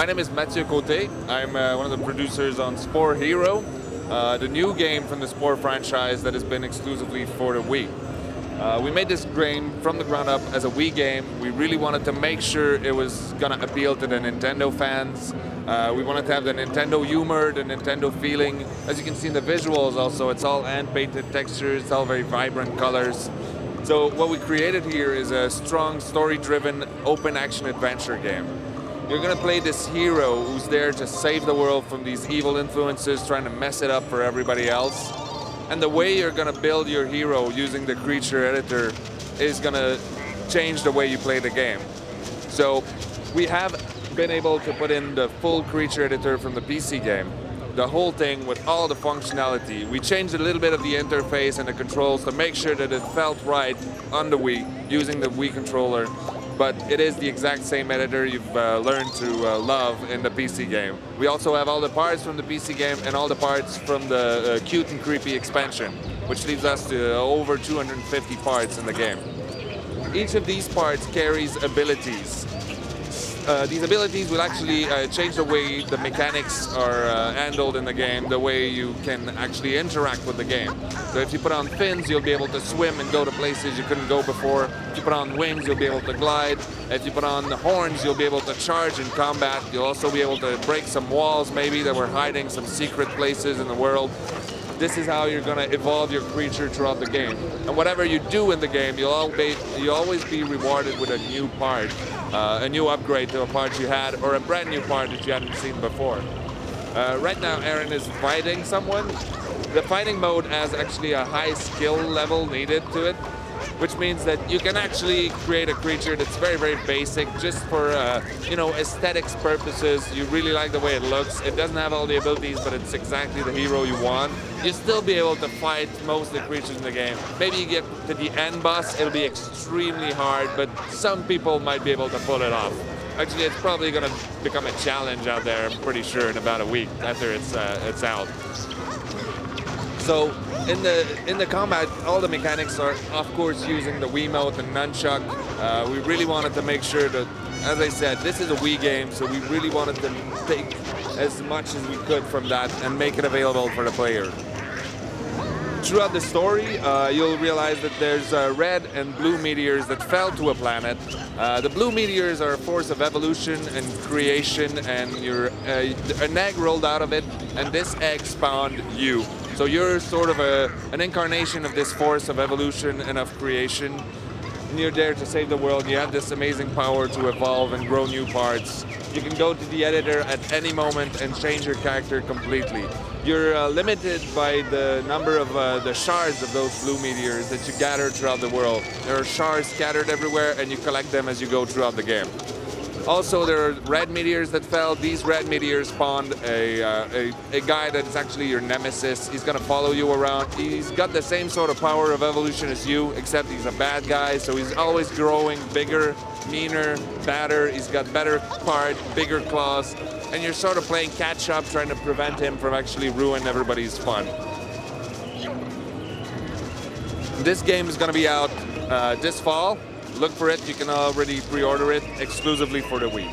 My name is Mathieu Côté. I'm one of the producers on Spore Hero, the new game from the Spore franchise that has been exclusively for the Wii. We made this game from the ground up as a Wii game. We really wanted to make sure it was going to appeal to the Nintendo fans. We wanted to have the Nintendo humor, the Nintendo feeling. As you can see in the visuals also, it's all hand-painted textures, it's all very vibrant colors. So what we created here is a strong story-driven open action adventure game. You're going to play this hero who's there to save the world from these evil influences trying to mess it up for everybody else. And the way you're going to build your hero using the creature editor is going to change the way you play the game. So we have been able to put in the full creature editor from the PC game. The whole thing with all the functionality. We changed a little bit of the interface and the controls to make sure that it felt right on the Wii using the Wii controller. But it is the exact same editor you've learned to love in the PC game. We also have all the parts from the PC game and all the parts from the Cute and Creepy expansion, which leaves us to over 250 parts in the game. Each of these parts carries abilities. These abilities will actually change the way the mechanics are handled in the game, the way you can actually interact with the game. So if you put on fins, you'll be able to swim and go to places you couldn't go before. If you put on wings, you'll be able to glide. If you put on the horns, you'll be able to charge in combat. You'll also be able to break some walls maybe that were hiding some secret places in the world. This is how you're going to evolve your creature throughout the game. And whatever you do in the game, you'll always be rewarded with a new part, a new upgrade to a part you had, or a brand new part that you hadn't seen before. Right now, Aaron is fighting someone. The fighting mode has actually a high skill level needed to it, which means that you can actually create a creature that's very, very basic, just for aesthetics purposes. You really like the way it looks. It doesn't have all the abilities, but it's exactly the hero you want. You'll still be able to fight most of the creatures in the game. Maybe you get to the end boss, it'll be extremely hard, but some people might be able to pull it off. Actually, it's probably going to become a challenge out there, I'm pretty sure, in about a week after it's out. So in the combat, all the mechanics are, of course, using the Wiimote and nunchuck. We really wanted to make sure that, as I said, this is a Wii game, so we really wanted to take as much as we could from that and make it available for the player. Throughout the story, you'll realize that there's red and blue meteors that fell to a planet. The blue meteors are a force of evolution and creation, and an egg rolled out of it, and this egg spawned you. So you're sort of an incarnation of this force of evolution and of creation. And you're there to save the world. You have this amazing power to evolve and grow new parts. You can go to the editor at any moment and change your character completely. You're limited by the number of the shards of those blue meteors that you gather throughout the world. There are shards scattered everywhere, and you collect them as you go throughout the game. Also, there are red meteors that fell. These red meteors spawned a guy that is actually your nemesis. He's going to follow you around. He's got the same sort of power of evolution as you, except he's a bad guy, so he's always growing bigger, meaner, badder. He's got better part, bigger claws, and you're sort of playing catch-up, trying to prevent him from actually ruining everybody's fun. This game is going to be out this fall. Look for it. You can already pre-order it exclusively for the Wii.